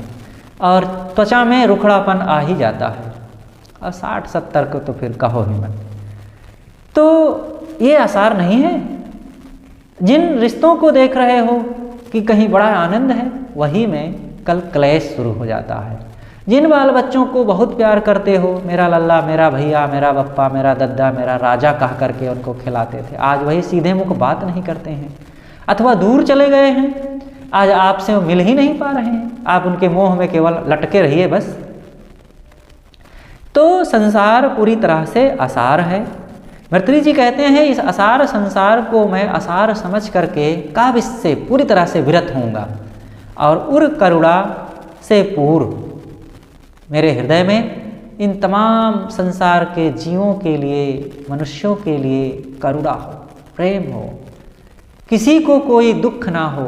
और त्वचा में रुखड़ापन आ ही जाता है और 60-70 को तो फिर कहो ही मत। तो ये आसार नहीं है। जिन रिश्तों को देख रहे हो कि कहीं बड़ा आनंद है, वही में कल क्लेश शुरू हो जाता है। जिन बाल बच्चों को बहुत प्यार करते हो, मेरा लल्ला, मेरा भैया, मेरा बप्पा, मेरा दद्दा, मेरा राजा कह करके उनको खिलाते थे, आज वही सीधे मुख बात नहीं करते हैं अथवा दूर चले गए हैं, आज आपसे वो मिल ही नहीं पा रहे हैं, आप उनके मोह में केवल लटके रहिए बस। तो संसार पूरी तरह से असार है। भर्तृहरि जी कहते हैं, इस असार संसार को मैं असार समझ करके कब इससे पूरी तरह से विरत होऊंगा और उर करुणा से पूर्व मेरे हृदय में इन तमाम संसार के जीवों के लिए, मनुष्यों के लिए करुणा हो, प्रेम हो, किसी को कोई दुख ना हो,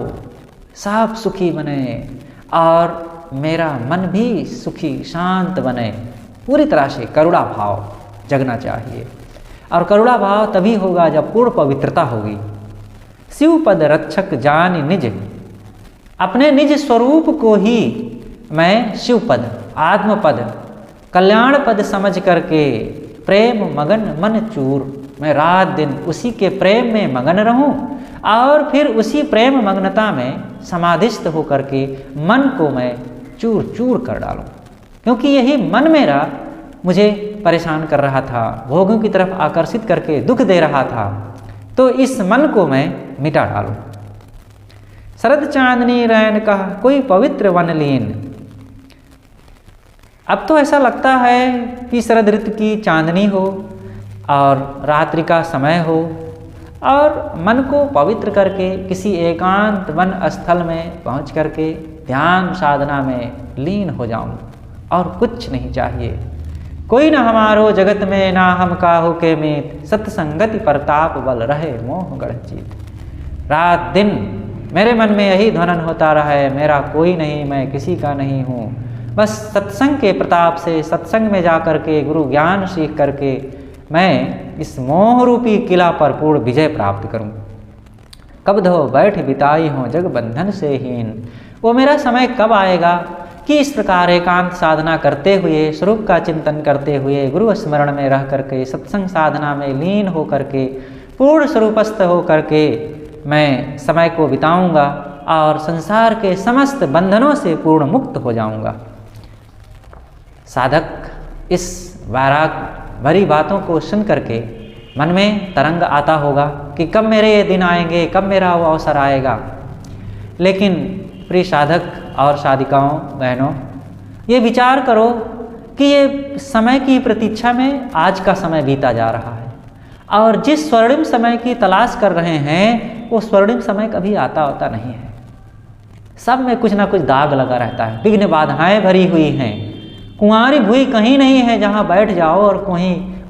सब सुखी बने और मेरा मन भी सुखी शांत बने। पूरी तरह से करुणा भाव जगना चाहिए और करुणा भाव तभी होगा जब पूर्ण पवित्रता होगी। शिव पद रक्षक जान निज, अपने निज स्वरूप को ही मैं शिव पद, आत्म पद, कल्याण पद समझ करके प्रेम मगन मन चूर, मैं रात दिन उसी के प्रेम में मगन रहूं और फिर उसी प्रेम मग्नता में समाधिस्थ होकर के मन को मैं चूर चूर कर डालूं, क्योंकि यही मन मेरा मुझे परेशान कर रहा था, भोगों की तरफ आकर्षित करके दुख दे रहा था, तो इस मन को मैं मिटा डालूं। शरद चांदनी रैन कहा, कोई पवित्र वन लीन, अब तो ऐसा लगता है कि शरद ऋतु की चांदनी हो और रात्रि का समय हो और मन को पवित्र करके किसी एकांत वन स्थल में पहुंच करके ध्यान साधना में लीन हो जाऊं और कुछ नहीं चाहिए। कोई न हमारो जगत में ना हम काहू के मीत, सत्संगति प्रताप बल रहे मोह गढ़ जीत। रात दिन मेरे मन में यही ध्वनन होता रहा है, मेरा कोई नहीं, मैं किसी का नहीं हूँ। बस सत्संग के प्रताप से सत्संग में जा कर के गुरु ज्ञान सीख करके मैं इस मोह रूपी किला पर पूर्ण विजय प्राप्त करूं। कब धो बैठ बिताई हो जग बंधन से हीन। वो मेरा समय कब आएगा कि इस प्रकार एकांत साधना करते हुए, स्वरूप का चिंतन करते हुए, गुरु स्मरण में रह करके, सत्संग साधना में लीन हो करके, पूर्ण स्वरूपस्थ हो करके मैं समय को बिताऊंगा और संसार के समस्त बंधनों से पूर्ण मुक्त हो जाऊंगा। साधक इस वैराग भरी बातों को सुन करके मन में तरंग आता होगा कि कब मेरे ये दिन आएंगे, कब मेरा वो अवसर आएगा। लेकिन प्रिय साधक और साधिकाओं बहनों, ये विचार करो कि ये समय की प्रतीक्षा में आज का समय बीता जा रहा है और जिस स्वर्णिम समय की तलाश कर रहे हैं वो स्वर्णिम समय कभी आता होता नहीं है। सब में कुछ ना कुछ दाग लगा रहता है, विघ्न बाधाएं भरी हुई हैं। कुंवारी भूई कहीं नहीं है जहाँ बैठ जाओ और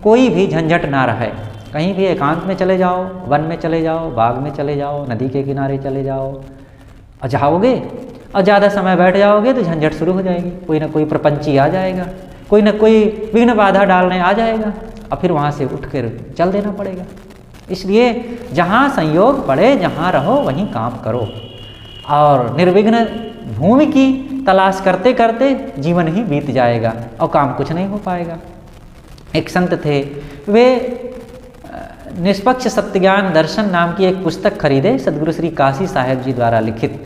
कोई भी झंझट ना रहे। कहीं भी एकांत में चले जाओ, वन में चले जाओ, बाग में चले जाओ, नदी के किनारे चले जाओ और जाओगे और ज़्यादा समय बैठ जाओगे तो झंझट शुरू हो जाएगी। कोई ना कोई प्रपंची आ जाएगा, कोई ना कोई विघ्न बाधा डालने आ जाएगा और फिर वहाँ से उठ कर चल देना पड़ेगा। इसलिए जहाँ संयोग पड़े, जहाँ रहो वहीं काम करो और निर्विघ्न भूमि की तलाश करते करते जीवन ही बीत जाएगा और काम कुछ नहीं हो पाएगा। एक संत थे, वे निष्पक्ष सत्यज्ञान दर्शन नाम की एक पुस्तक खरीदे सदगुरु श्री काशी साहेब जी द्वारा लिखित।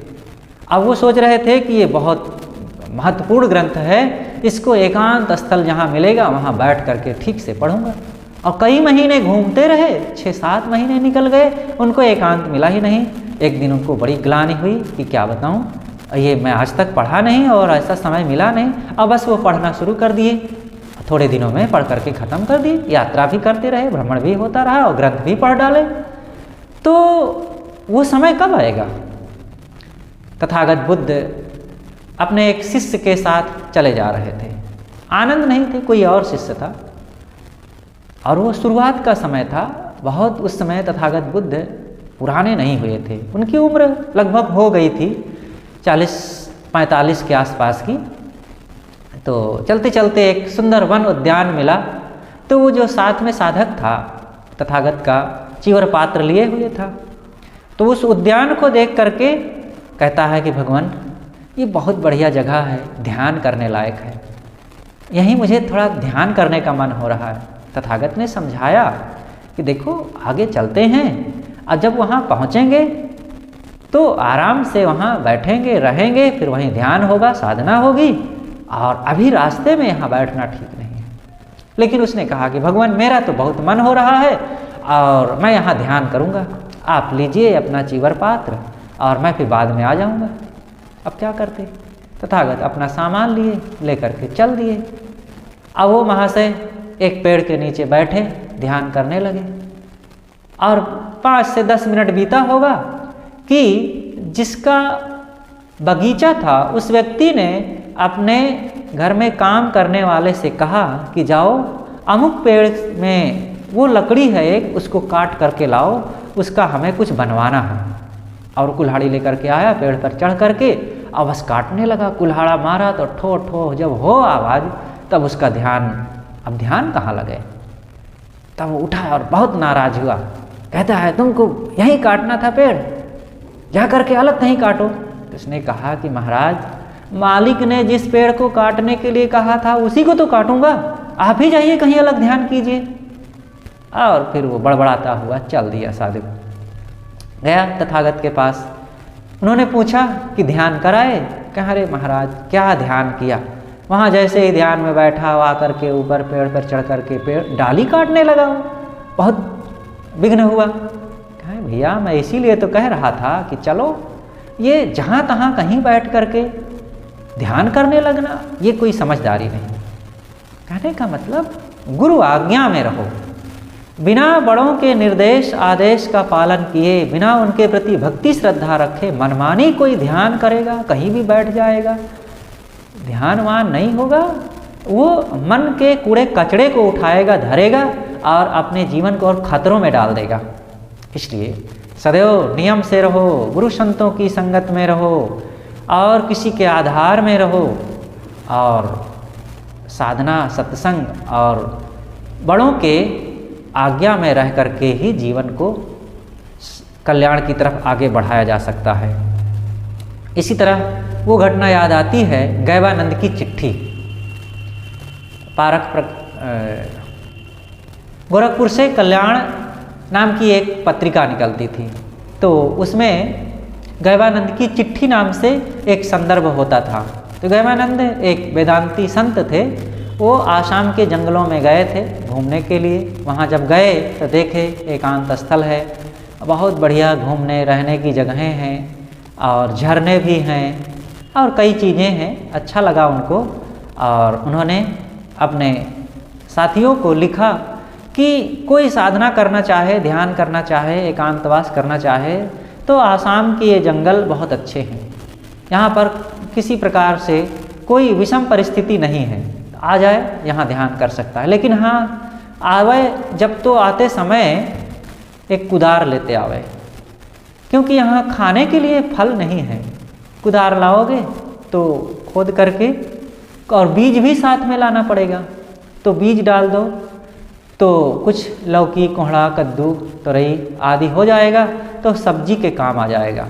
अब वो सोच रहे थे कि ये बहुत महत्वपूर्ण ग्रंथ है, इसको एकांत स्थल जहाँ मिलेगा वहाँ बैठ करके ठीक से पढ़ूंगा। और कई महीने घूमते रहे, 6-7 महीने निकल गए, उनको एकांत मिला ही नहीं। एक दिन उनको बड़ी ग्लानि हुई कि क्या बताऊं, ये मैं आज तक पढ़ा नहीं और ऐसा समय मिला नहीं। अब बस वो पढ़ना शुरू कर दिए, थोड़े दिनों में पढ़ करके ख़त्म कर दिए। यात्रा भी करते रहे, भ्रमण भी होता रहा और ग्रंथ भी पढ़ डाले। तो वो समय कब आएगा? तथागत बुद्ध अपने एक शिष्य के साथ चले जा रहे थे। आनंद नहीं थे, कोई और शिष्य था और वो शुरुआत का समय था। बहुत उस समय तथागत बुद्ध पुराने नहीं हुए थे, उनकी उम्र लगभग हो गई थी 40-45 के आसपास की। तो चलते चलते एक सुंदर वन उद्यान मिला। तो वो जो साथ में साधक था तथागत का चीवर पात्र लिए हुए था, तो उस उद्यान को देख करके कहता है कि भगवान ये बहुत बढ़िया जगह है, ध्यान करने लायक है, यहीं मुझे थोड़ा ध्यान करने का मन हो रहा है। तथागत ने समझाया कि देखो आगे चलते हैं और जब वहाँ पहुँचेंगे तो आराम से वहाँ बैठेंगे रहेंगे, फिर वहीं ध्यान होगा, साधना होगी, और अभी रास्ते में यहाँ बैठना ठीक नहीं है। लेकिन उसने कहा कि भगवान मेरा तो बहुत मन हो रहा है और मैं यहाँ ध्यान करूँगा, आप लीजिए अपना चीवर पात्र और मैं फिर बाद में आ जाऊँगा। अब क्या करते? तथागत अपना सामान लिए लेकर के चल दिए। अब वो महाशय एक पेड़ के नीचे बैठे ध्यान करने लगे और 5 से 10 मिनट बीता होगा कि जिसका बगीचा था उस व्यक्ति ने अपने घर में काम करने वाले से कहा कि जाओ अमुक पेड़ में वो लकड़ी है एक, उसको काट करके लाओ, उसका हमें कुछ बनवाना है। और कुल्हाड़ी लेकर के आया, पेड़ पर चढ़ करके अब बस काटने लगा। कुल्हाड़ा मारा तो ठो ठो जब हो आवाज़, तब उसका ध्यान, अब ध्यान कहाँ लगे। तब वो उठा और बहुत नाराज हुआ, कहता है तुमको यहीं काटना था पेड़, जा करके अलग कहीं काटो। तो उसने कहा कि महाराज मालिक ने जिस पेड़ को काटने के लिए कहा था उसी को तो काटूंगा, आप ही जाइए कहीं अलग ध्यान कीजिए। और फिर वो बड़बड़ाता हुआ चल दिया। साधु गया तथागत के पास, उन्होंने पूछा कि ध्यान कराए? कहा अरे महाराज क्या ध्यान किया, वहाँ जैसे ही ध्यान में बैठा हुआ करके ऊपर पेड़ पर चढ़ करके पेड़ डाली काटने लगा, बहुत विघ्न हुआ। कहा भैया मैं इसीलिए तो कह रहा था कि चलो ये जहाँ तहाँ कहीं बैठ करके ध्यान करने लगना ये कोई समझदारी नहीं। कहने का मतलब गुरु आज्ञा में रहो, बिना बड़ों के निर्देश आदेश का पालन किए, बिना उनके प्रति भक्ति श्रद्धा रखे मनमानी कोई ध्यान करेगा, कहीं भी बैठ जाएगा, ध्यानवान नहीं होगा, वो मन के कूड़े कचड़े को उठाएगा, धरेगा और अपने जीवन को और खतरों में डाल देगा। इसलिए सदैव नियम से रहो, गुरु संतों की संगत में रहो और किसी के आधार में रहो और साधना सत्संग और बड़ों के आज्ञा में रह करके ही जीवन को कल्याण की तरफ आगे बढ़ाया जा सकता है। इसी तरह वो घटना याद आती है गैवानंद की चिट्ठी। गोरखपुर से कल्याण नाम की एक पत्रिका निकलती थी, तो उसमें गैवानंद की चिट्ठी नाम से एक संदर्भ होता था। तो गैवानंद एक वेदांती संत थे, वो आसाम के जंगलों में गए थे घूमने के लिए। वहाँ जब गए तो देखे एकांत स्थल है, बहुत बढ़िया घूमने रहने की जगहें हैं और झरने भी हैं और कई चीज़ें हैं। अच्छा लगा उनको और उन्होंने अपने साथियों को लिखा कि कोई साधना करना चाहे, ध्यान करना चाहे, एकांतवास करना चाहे तो आसाम के ये जंगल बहुत अच्छे हैं, यहाँ पर किसी प्रकार से कोई विषम परिस्थिति नहीं है, आ जाए यहाँ ध्यान कर सकता है। लेकिन हाँ आवे जब तो आते समय एक कुदार लेते आवे, क्योंकि यहाँ खाने के लिए फल नहीं है। कुदार लाओगे तो खोद करके और बीज भी साथ में लाना पड़ेगा, तो बीज डाल दो तो कुछ लौकी, कोहड़ा, कद्दू, तोरई आदि हो जाएगा, तो सब्जी के काम आ जाएगा।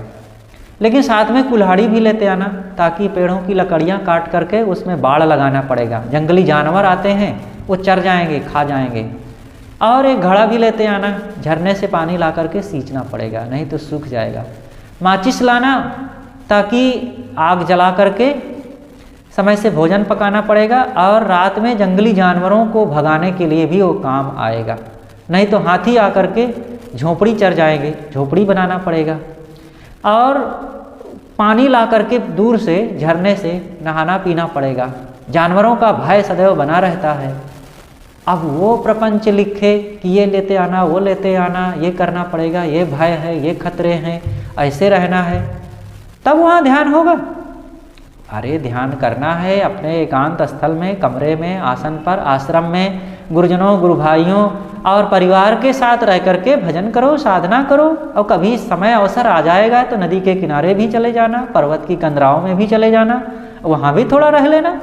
लेकिन साथ में कुल्हाड़ी भी लेते आना, ताकि पेड़ों की लकड़ियाँ काट करके उसमें बाड़ लगाना पड़ेगा। जंगली जानवर आते हैं, वो चर जाएंगे, खा जाएंगे। और एक घड़ा भी लेते आना, झरने से पानी ला करके सींचना पड़ेगा, नहीं तो सूख जाएगा। माचिस लाना, ताकि आग जला करके समय से भोजन पकाना पड़ेगा और रात में जंगली जानवरों को भगाने के लिए भी वो काम आएगा। नहीं तो हाथी आकर के झोपड़ी चर जाएंगे, झोपड़ी बनाना पड़ेगा। और पानी ला करके दूर से झरने से नहाना पीना पड़ेगा। जानवरों का भय सदैव बना रहता है। अब वो प्रपंच लिखे कि ये लेते आना, वो लेते आना, ये करना पड़ेगा, ये भय है, ये खतरे हैं, ऐसे रहना है, तब वहाँ ध्यान होगा। अरे ध्यान करना है अपने एकांत स्थल में, कमरे में, आसन पर, आश्रम में, गुरुजनों, गुरु भाइयों और परिवार के साथ रह करके भजन करो, साधना करो। और कभी समय अवसर आ जाएगा तो नदी के किनारे भी चले जाना, पर्वत की कंदराओं में भी चले जाना, वहाँ भी थोड़ा रह लेना।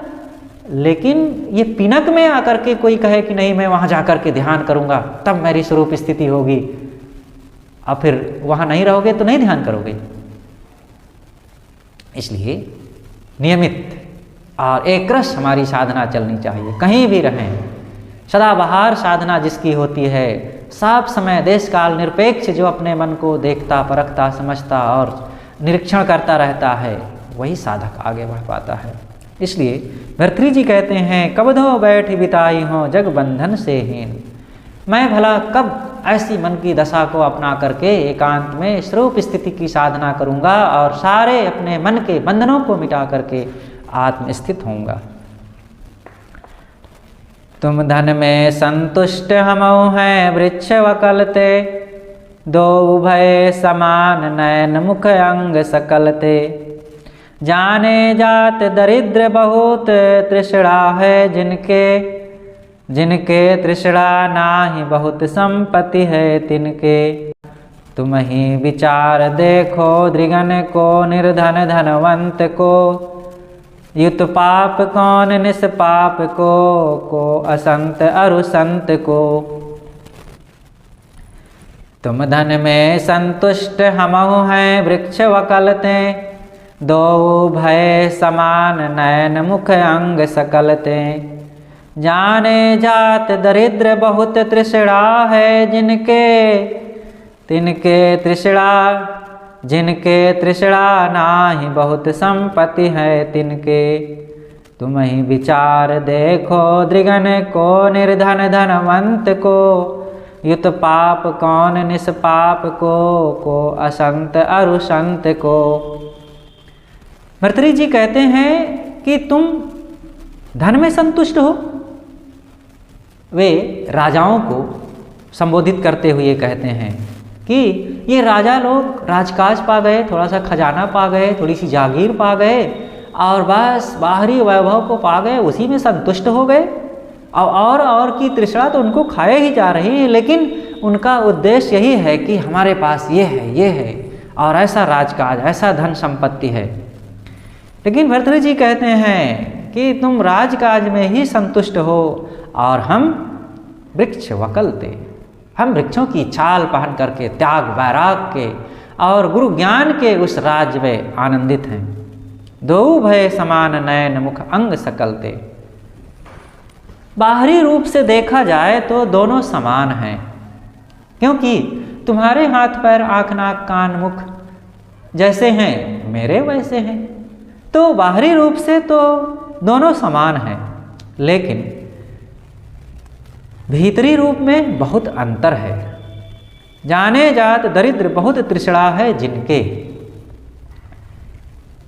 लेकिन ये पिनक में आकर के कोई कहे कि नहीं मैं वहाँ जा कर के ध्यान करूँगा तब मेरी स्वरूप स्थिति होगी, और फिर वहाँ नहीं रहोगे तो नहीं ध्यान करोगे। इसलिए नियमित और एक रस हमारी साधना चलनी चाहिए, कहीं भी रहें। सदाबहार साधना जिसकी होती है, सब समय देश काल निरपेक्ष जो अपने मन को देखता, परखता, समझता और निरीक्षण करता रहता है, वही साधक आगे बढ़ पाता है। इसलिए भर्तृ जी कहते हैं, कबधो बैठ बिताई हो जग बंधन से हीन। मैं भला कब ऐसी मन की दशा को अपना करके एकांत में स्वरूप स्थिति की साधना करूँगा और सारे अपने मन के बंधनों को मिटा करके आत्मस्थित होऊंगा। तुम धन में संतुष्ट हमऊ हैं वृक्ष वकलते, दो उभय समान नयन मुख अंग सकलते। जाने जात दरिद्र बहुत तृष्णा है जिनके, जिनके तृष्णा नाही बहुत संपत्ति है तिनके। तुम ही विचार देखो दृगन को निर्धन धनवंत को, युत पाप कौन निष्पाप को असंत अरुसंत को। तुम धन में संतुष्ट हमहु हैं वृक्ष वकलते, दो भय समान नयन मुख अंग सकलते। जाने जात दरिद्र बहुत तृष्णा है जिनके, तिनके तृष्णा, जिनके तृष्णा नाही बहुत संपत्ति है तिनके। तुम ही विचार देखो दृगन को निर्धन धनवंत को, युत पाप कौन निष्पाप को असंत अरुसंत को। भर्तृ जी कहते हैं कि तुम धन में संतुष्ट हो, वे राजाओं को संबोधित करते हुए कहते हैं कि ये राजा लोग राजकाज पा गए, थोड़ा सा खजाना पा गए, थोड़ी सी जागीर पा गए और बस बाहरी वैभव को पा गए, उसी में संतुष्ट हो गए और की तृष्णा तो उनको खाए ही जा रही है, लेकिन उनका उद्देश्य यही है कि हमारे पास ये है और ऐसा राजकाज, ऐसा धन संपत्ति है। लेकिन भर्तृहरि जी कहते हैं कि तुम राजकाज में ही संतुष्ट हो और हम वृक्ष वकलते, हम वृक्षों की छाल पहन करके त्याग वैराग के और गुरु ज्ञान के उस राज्य में आनंदित हैं। दो भय समान नयन मुख अंग सकलते। बाहरी रूप से देखा जाए तो दोनों समान हैं, क्योंकि तुम्हारे हाथ पैर आँख नाक कान मुख जैसे हैं मेरे वैसे हैं, तो बाहरी रूप से तो दोनों समान हैं, लेकिन भीतरी रूप में बहुत अंतर है। जाने जात दरिद्र बहुत तृष्णा है जिनके।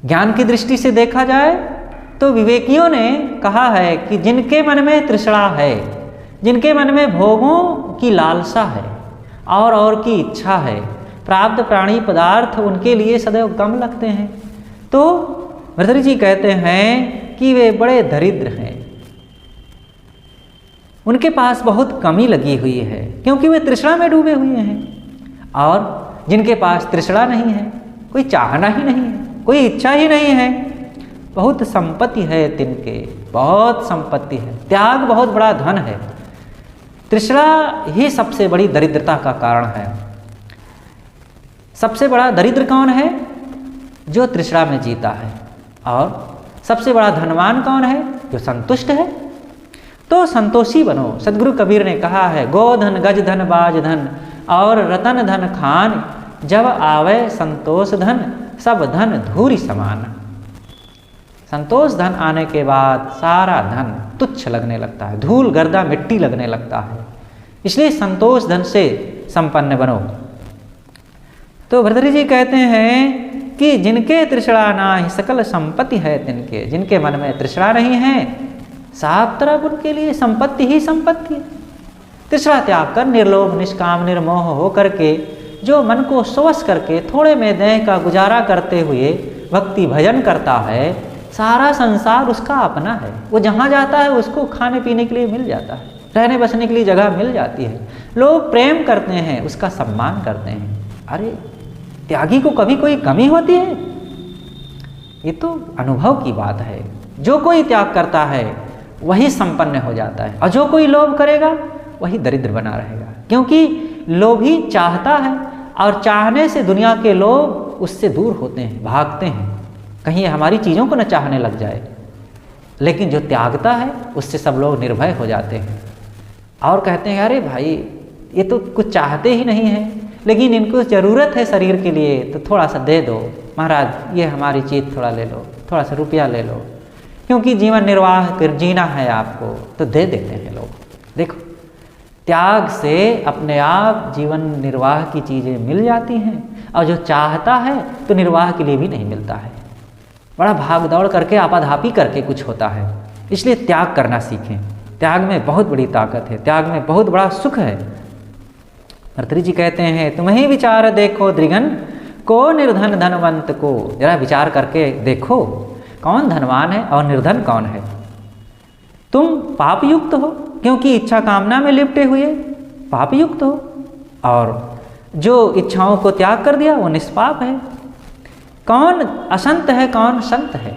ज्ञान की दृष्टि से देखा जाए तो विवेकियों ने कहा है कि जिनके मन में तृष्णा है, जिनके मन में भोगों की लालसा है और की इच्छा है, प्राप्त प्राणी पदार्थ उनके लिए सदैव कम लगते हैं, तो भर्तृहरि जी कहते हैं कि वे बड़े दरिद्र हैं, उनके पास बहुत कमी लगी हुई है, क्योंकि वे तृष्णा में डूबे हुए हैं। और जिनके पास तृष्णा नहीं है, कोई चाहना ही नहीं है, कोई इच्छा ही नहीं है, बहुत संपत्ति है तिनके, बहुत संपत्ति है, त्याग बहुत बड़ा धन है। तृष्णा ही सबसे बड़ी दरिद्रता का कारण है। सबसे बड़ा दरिद्र कौन है? जो तृष्णा में जीता है। और सबसे बड़ा धनवान कौन है? जो संतुष्ट है। तो संतोषी बनो। सदगुरु कबीर ने कहा है, गोधन गज धन बाज धन और रतन धन खान, जब आवे संतोष धन सब धन धूरी समान। संतोष धन आने के बाद सारा धन तुच्छ लगने लगता है, धूल गर्दा मिट्टी लगने लगता है। इसलिए संतोष धन से संपन्न बनो। तो भर्तृहरि जी कहते हैं कि जिनके तृष्णा नाहि सकल संपत्ति है तिनके। जिनके मन में तृष्णा नहीं है, साफ तरफ उनके लिए संपत्ति ही संपत्ति है। तृष्णा त्याग कर निर्लोभ निष्काम निर्मोह हो करके जो मन को स्वश करके थोड़े में देह का गुजारा करते हुए भक्ति भजन करता है, सारा संसार उसका अपना है। वो जहाँ जाता है उसको खाने पीने के लिए मिल जाता है, रहने बसने के लिए जगह मिल जाती है, लोग प्रेम करते हैं, उसका सम्मान करते हैं। अरे त्यागी को कभी कोई कमी होती है? ये तो अनुभव की बात है। जो कोई त्याग करता है वही संपन्न हो जाता है, और जो कोई लोभ करेगा वही दरिद्र बना रहेगा। क्योंकि लोभी चाहता है, और चाहने से दुनिया के लोग उससे दूर होते हैं, भागते हैं, कहीं हमारी चीज़ों को न चाहने लग जाए। लेकिन जो त्यागता है उससे सब लोग निर्भय हो जाते हैं और कहते हैं, अरे भाई ये तो कुछ चाहते ही नहीं है, लेकिन इनको ज़रूरत है शरीर के लिए, तो थोड़ा सा दे दो महाराज, ये हमारी चीज़ थोड़ा ले लो, थोड़ा सा रुपया ले लो, क्योंकि जीवन निर्वाह कर जीना है आपको, तो दे देते हैं लोग। देखो, त्याग से अपने आप जीवन निर्वाह की चीज़ें मिल जाती हैं, और जो चाहता है तो निर्वाह के लिए भी नहीं मिलता है। बड़ा भाग दौड़ करके आपाधापी करके कुछ होता है। इसलिए त्याग करना सीखें। त्याग में बहुत बड़ी ताकत है, त्याग में बहुत बड़ा सुख है। भर्तृहरि जी कहते हैं, तुम ही विचार देखो दृगन को निर्धन धनवंत को। जरा विचार करके देखो कौन धनवान है और निर्धन कौन है। तुम पाप युक्त हो, क्योंकि इच्छा कामना में लिपटे हुए पाप युक्त हो, और जो इच्छाओं को त्याग कर दिया वो निष्पाप है। कौन असंत है, कौन संत है?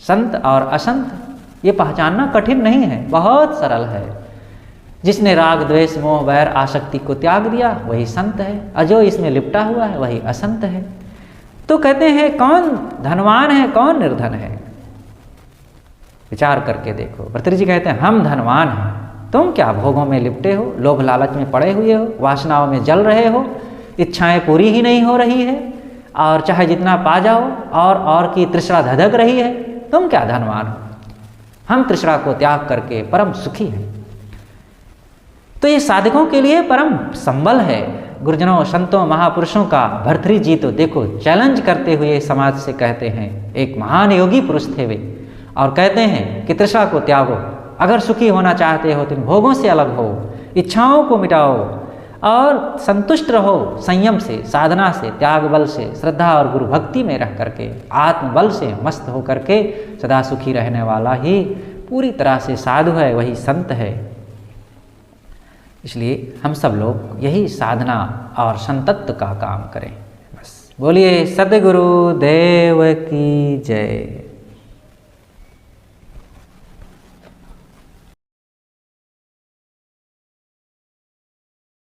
संत और असंत ये पहचानना कठिन नहीं है, बहुत सरल है। जिसने राग द्वेष मोह वैर आसक्ति को त्याग दिया वही संत है, और जो इसमें लिपटा हुआ है वही असंत है। तो कहते हैं कौन धनवान है, कौन निर्धन है? विचार करके देखो। भर्तृहरि जी कहते हैं, हम धनवान हैं, तुम क्या भोगों में लिपटे हो, लोभ लालच में पड़े हुए हो, वासनाओं में जल रहे हो, इच्छाएं पूरी ही नहीं हो रही है, और चाहे जितना पा जाओ और की तृष्णा धधक रही है। तुम क्या धनवान हो? हम तृष्णा को त्याग करके परम सुखी हैं। तो ये साधकों के लिए परम संबल है। गुरुजनों, संतों, महापुरुषों का भर्तृहरि जी तो देखो चैलेंज करते हुए समाज से कहते हैं, एक महान योगी पुरुष थे वे, और कहते हैं कि तृष्णा को त्यागो, अगर सुखी होना चाहते हो तो इन भोगों से अलग हो, इच्छाओं को मिटाओ और संतुष्ट रहो संयम से, साधना से, त्याग बल से, श्रद्धा और गुरु भक्ति में रह करके, आत्मबल से मस्त हो करके सदा सुखी रहने वाला ही पूरी तरह से साधु है, वही संत है। इसलिए हम सब लोग यही साधना और संतत्व का काम करें। बस बोलिए सद्गुरु देव की जय।